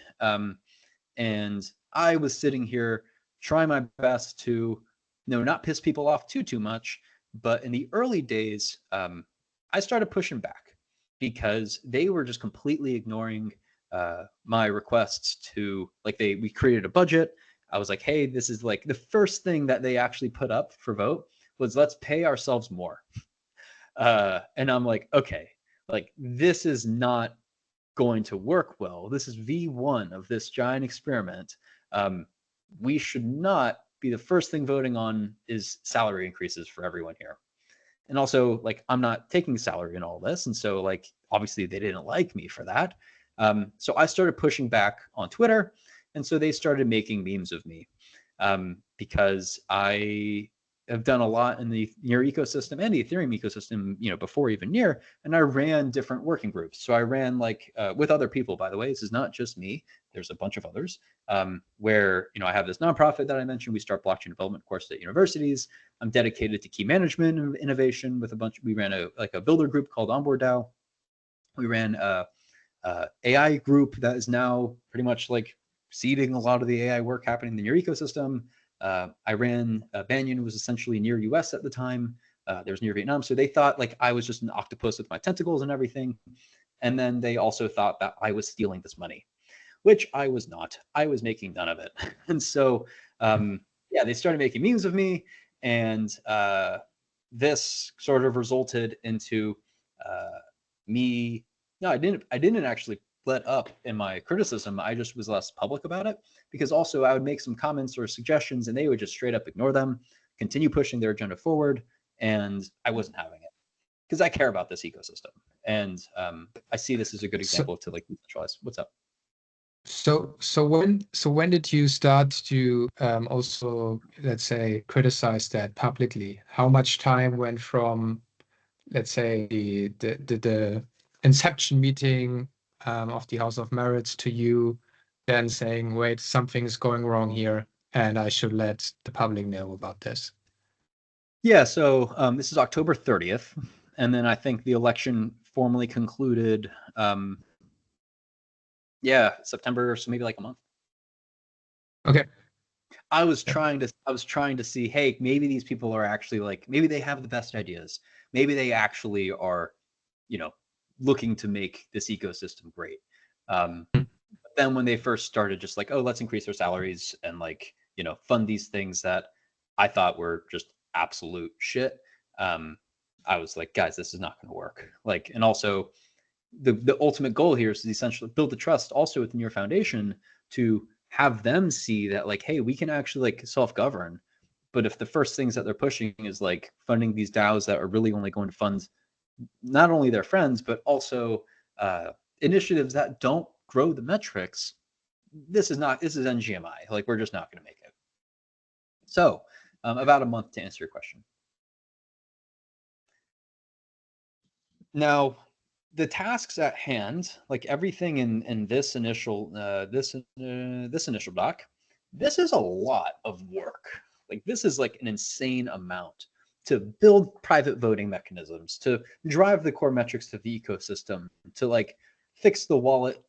And I was sitting here trying my best to, not piss people off too much. But in the early days, I started pushing back because they were just completely ignoring my requests to we created a budget. I was like, hey, this is like the first thing that they actually put up for vote was let's pay ourselves more. And I'm like, okay, like this is not going to work well. This is V1 of this giant experiment. We should not be the first thing voting on is salary increases for everyone here. And also, like, I'm not taking salary in all this. And so, like, obviously they didn't like me for that. So I started pushing back on Twitter. And so they started making memes of me because I have done a lot in the Near ecosystem and the Ethereum ecosystem, before even Near, and I ran different working groups. So I ran with other people, by the way. This is not just me. There's a bunch of others where, I have this nonprofit that I mentioned. We start blockchain development courses at universities. I'm dedicated to key management and innovation with we ran a builder group called Onboard DAO. We ran a AI group that is now pretty much like seeding a lot of the AI work happening in the Near ecosystem. I ran Banyan was essentially near US at the time. There's near Vietnam. So they thought like I was just an octopus with my tentacles and everything. And then they also thought that I was stealing this money, which I was not. I was making none of it. And so, they started making memes of me. And this sort of resulted into me. No, I didn't actually let up in my criticism. I just was less public about it because also I would make some comments or suggestions and they would just straight up ignore them, continue pushing their agenda forward. And I wasn't having it because I care about this ecosystem. And I see this as a good example to like decentralize. What's up? So when did you start to also, let's say, criticize that publicly? How much time went from, let's say, the inception meeting of the House of Merits to you then saying, wait, something's going wrong here, and I should let the public know about this? Yeah, so this is October 30th, and then I think the election formally concluded, September, so maybe like a month. Okay. I was trying to see, hey, maybe these people are actually like, maybe they have the best ideas. Maybe they actually are, you know, looking to make this ecosystem great. But then when they first started, just like, oh, let's increase their salaries and like, fund these things that I thought were just absolute shit. I was like, guys, this is not going to work. Like, and also the ultimate goal here is essentially build the trust also within your foundation to have them see that like, hey, we can actually like self-govern. But if the first things that they're pushing is like funding these DAOs that are really only going to fund not only their friends but also initiatives that don't grow the metrics, this is NGMI. Like, we're just not going to make it. So about a month to answer your question. Now, the tasks at hand, like everything in this initial doc, this is a lot of work. Like, this is like an insane amount to build private voting mechanisms, to drive the core metrics of the ecosystem, to like fix the wallet,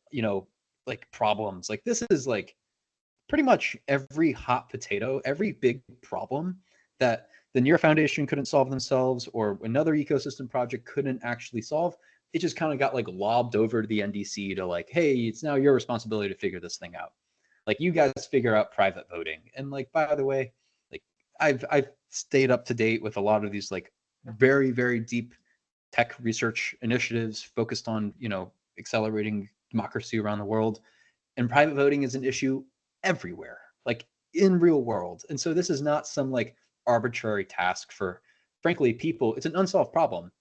like problems. Like, this is like pretty much every hot potato, every big problem that the Near Foundation couldn't solve themselves or another ecosystem project couldn't actually solve. It just kind of got like lobbed over to the NDC to like, hey, it's now your responsibility to figure this thing out. Like, you guys figure out private voting. And like, by the way, like I've stayed up to date with a lot of these like very, very deep tech research initiatives focused on, accelerating democracy around the world. And private voting is an issue everywhere, like in real world. And so this is not some like arbitrary task for, frankly, people. It's an unsolved problem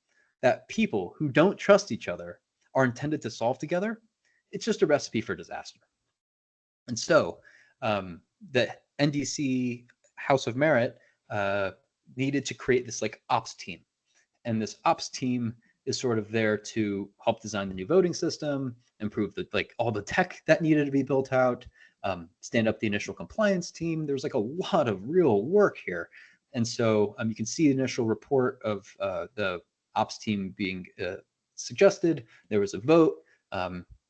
that people who don't trust each other are intended to solve together. It's just a recipe for disaster. And so the NDC House of Merit needed to create this like ops team. And this ops team is sort of there to help design the new voting system, improve the like all the tech that needed to be built out, stand up the initial compliance team. There's like a lot of real work here. And so you can see the initial report of the ops team being suggested. There was a vote.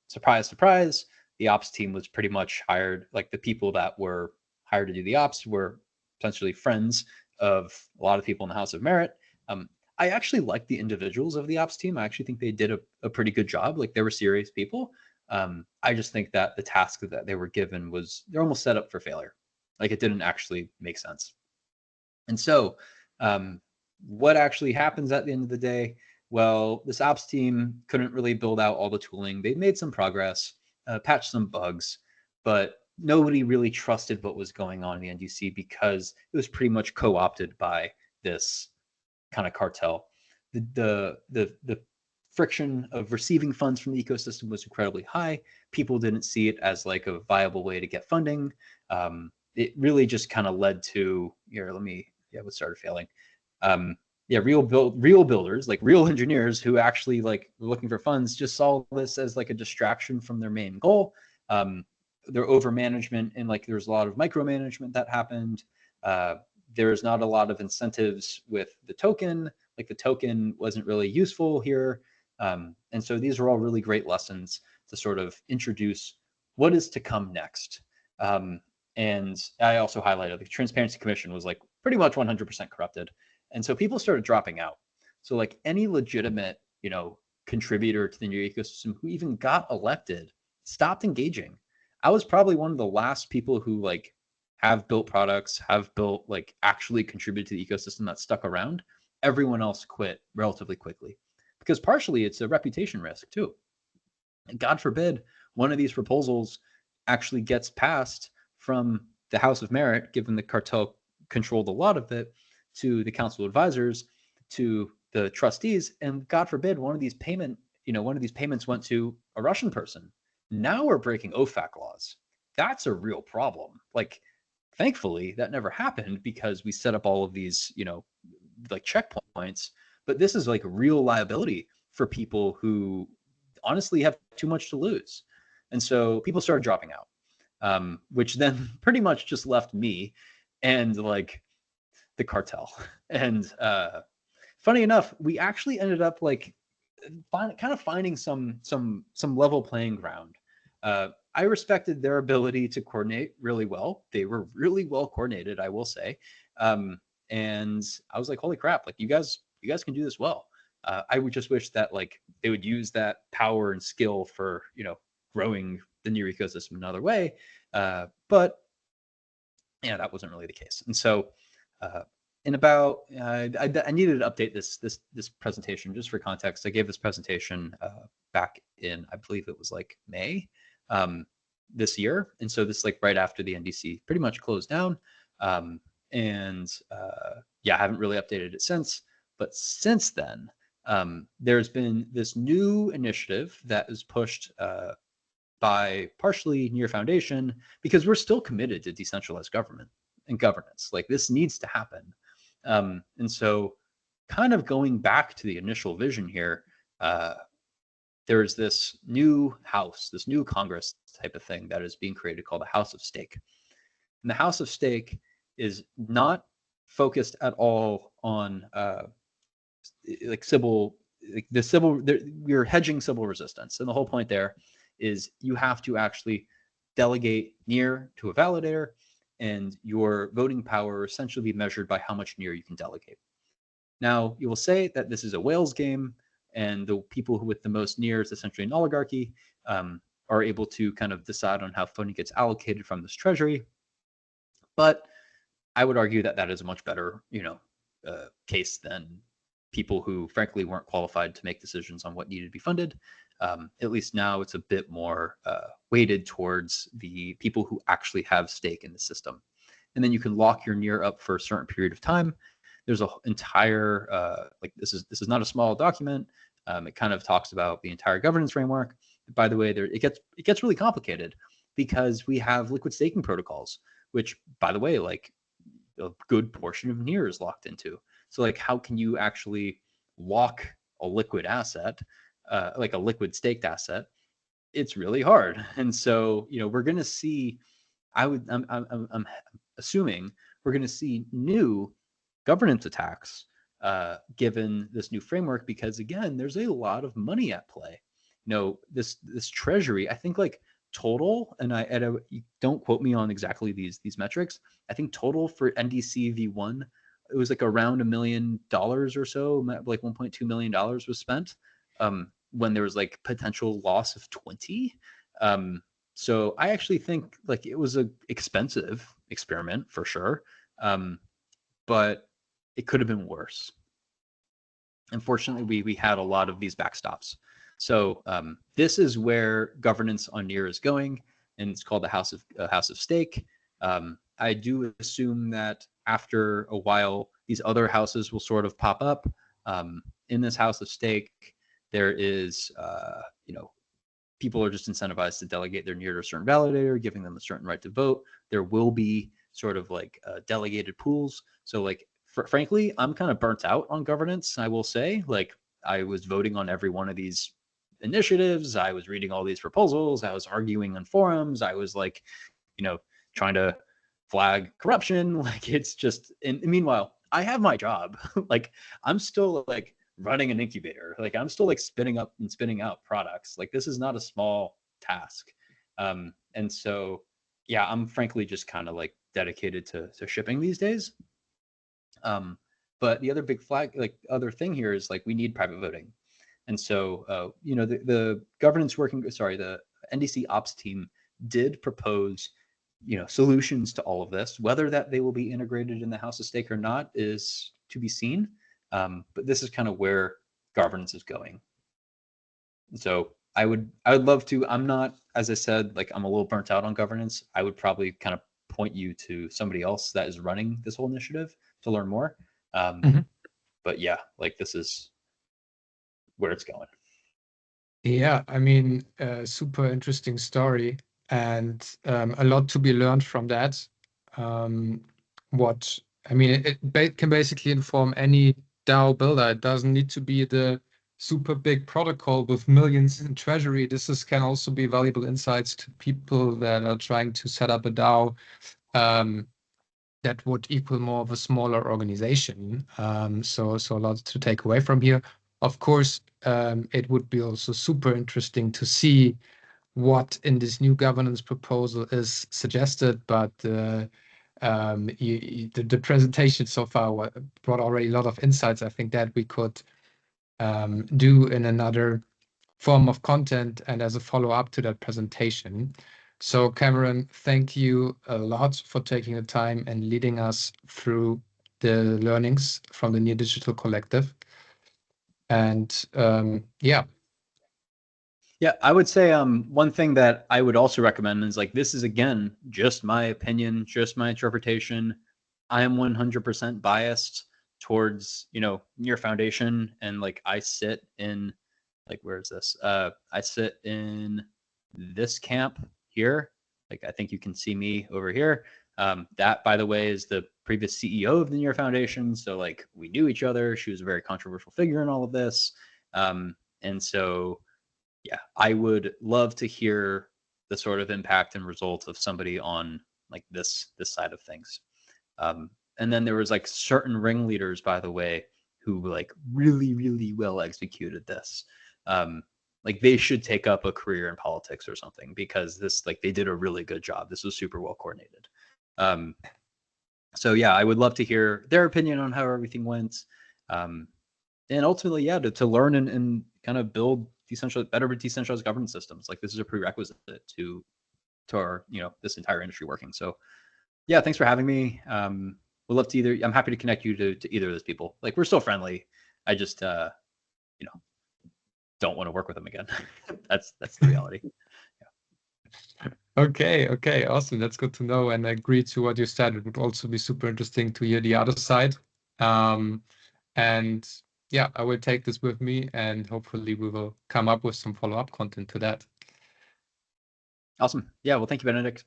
Surprise, surprise. The ops team was pretty much hired. Like, the people that were hired to do the ops were essentially friends of a lot of people in the House of Merit. I actually like the individuals of the ops team. I actually think they did a pretty good job. Like, they were serious people. I just think that the task that they were given they're almost set up for failure. Like, it didn't actually make sense. And so what actually happens at the end of the day? Well, this ops team couldn't really build out all the tooling. They made some progress, patched some bugs, but nobody really trusted what was going on in the NDC because it was pretty much co-opted by this kind of cartel. The friction of receiving funds from the ecosystem was incredibly high. People didn't see it as like a viable way to get funding. It really just kind of led to what started failing. Real builders, like real engineers who actually like were looking for funds, just saw this as like a distraction from their main goal. Their over management, and like there's a lot of micromanagement that happened. There's not a lot of incentives with the token. Like, the token wasn't really useful here. And so these are all really great lessons to sort of introduce what is to come next. And I also highlighted the Transparency Commission was like pretty much 100% corrupted. And so people started dropping out. So like any legitimate, contributor to the new ecosystem who even got elected stopped engaging. I was probably one of the last people who like have built products, have built like actually contributed to the ecosystem that stuck around. Everyone else quit relatively quickly because partially it's a reputation risk too. And God forbid one of these proposals actually gets passed from the House of Merit, given the cartel controlled a lot of it, to the Council of Advisors, to the trustees, and God forbid one of these payments went to a Russian person. Now we're breaking OFAC laws. That's a real problem. Like, thankfully that never happened because we set up all of these, like checkpoints. But this is like real liability for people who honestly have too much to lose. And so people started dropping out. which then pretty much just left me and like the cartel. And funny enough, we actually ended up like kind of finding some level playing ground. I respected their ability to coordinate really well. They were really well coordinated, I will say. And I was like, holy crap, like you guys can do this well. I would just wish that like they would use that power and skill for, growing the near ecosystem another way. But yeah, that wasn't really the case. And so in about I needed to update this presentation just for context. I gave this presentation back in, I believe it was like May this year, and so this like right after the NDC pretty much closed down. And yeah, I haven't really updated it since. But since then, there's been this new initiative that is pushed by partially Near Foundation, because we're still committed to decentralized government and governance. Like this needs to happen. And so kind of going back to the initial vision here, there's this new house, this new Congress type of thing that is being created called the House of Stake. And the House of Stake is not focused at all on like civil, like the civil, we're hedging civil resistance. And the whole point there is you have to actually delegate near to a validator, and your voting power essentially be measured by how much near you can delegate. Now, you will say that this is a whales game, and the people who with the most near is essentially an oligarchy, are able to kind of decide on how funding gets allocated from this treasury. But I would argue that that is a much better, case than people who frankly weren't qualified to make decisions on what needed to be funded. At least now it's a bit more weighted towards the people who actually have stake in the system. And then you can lock your near up for a certain period of time. There's an entire, like this is not a small document. It kind of talks about the entire governance framework. By the way, it gets really complicated because we have liquid staking protocols, which, by the way, like a good portion of near is locked into. So like, how can you actually lock a liquid asset, like a liquid staked asset? It's really hard. And so, we're going to see, I'm assuming we're going to see new governance attacks given this new framework, because again, there's a lot of money at play. This treasury, I think like total, and you don't quote me on exactly these metrics. I think total for NDC V1, it was like around $1 million or so, like $1.2 million was spent, when there was like potential loss of 20. So I actually think like it was a expensive experiment for sure, but it could have been worse. Unfortunately, we had a lot of these backstops. So this is where governance on near is going, and it's called the House of Stake. I do assume that after a while, these other houses will sort of pop up. In this House of Stake, there is, people are just incentivized to delegate their near to a certain validator, giving them a certain right to vote. There will be sort of like delegated pools. So like, frankly, I'm kind of burnt out on governance. I will say, like, I was voting on every one of these initiatives. I was reading all these proposals. I was arguing on forums. I was like, trying to flag corruption. Like it's just, and meanwhile, I have my job. Like I'm still like running an incubator. Like I'm still like spinning up and spinning out products. Like this is not a small task. And so, yeah, I'm frankly just kind of like dedicated to shipping these days. But the other big other thing here is like we need private voting. And so, the the NDC ops team did propose, solutions to all of this. Whether that they will be integrated in the House of Stake or not is to be seen. But this is kind of where governance is going. So I would love to. I'm not, as I said, like I'm a little burnt out on governance. I would probably kind of point you to somebody else that is running this whole initiative to learn more. But yeah, like this is where it's going. Yeah, I mean, super interesting story, and a lot to be learned from that. It can basically inform any DAO builder. It doesn't need to be the super big protocol with millions in treasury, can also be valuable insights to people that are trying to set up a DAO that would equal more of a smaller organization. So a lot to take away from here. Of course, it would be also super interesting to see what in this new governance proposal is suggested, but the presentation so far brought already a lot of insights. I think that we could do in another form of content and as a follow-up to that presentation. So Cameron, thank you a lot for taking the time and leading us through the learnings from the Near Digital Collective. And yeah. Yeah, I would say one thing that I would also recommend is like, this is again just my opinion, just my interpretation. I am 100% biased towards, you know, Near Foundation, and like I sit in, like, where is this? I sit in this camp here. Like, I think you can see me over here. That, by the way, is the previous CEO of the Near Foundation. So like, we knew each other. She was a very controversial figure in all of this. And so, yeah, I would love to hear the sort of impact and result of somebody on like this side of things. And then there was like certain ringleaders, by the way, who like really well executed this. Like they should take up a career in politics or something, because this, like, they did a really good job. This was super well coordinated. So yeah, I would love to hear their opinion on how everything went. And ultimately, yeah, to learn and kind of build better decentralized governance systems. Like, this is a prerequisite to our, you know, this entire industry working. So yeah, thanks for having me. We'd love to I'm happy to connect you to either of those people. Like, we're still friendly. I just, you know, don't want to work with them again. That's the reality. Yeah. Okay, awesome. That's good to know. And I agree to what you said. It would also be super interesting to hear the other side. And yeah, I will take this with me, and hopefully we will come up with some follow-up content to that. Awesome. Yeah, well, thank you, Benedict.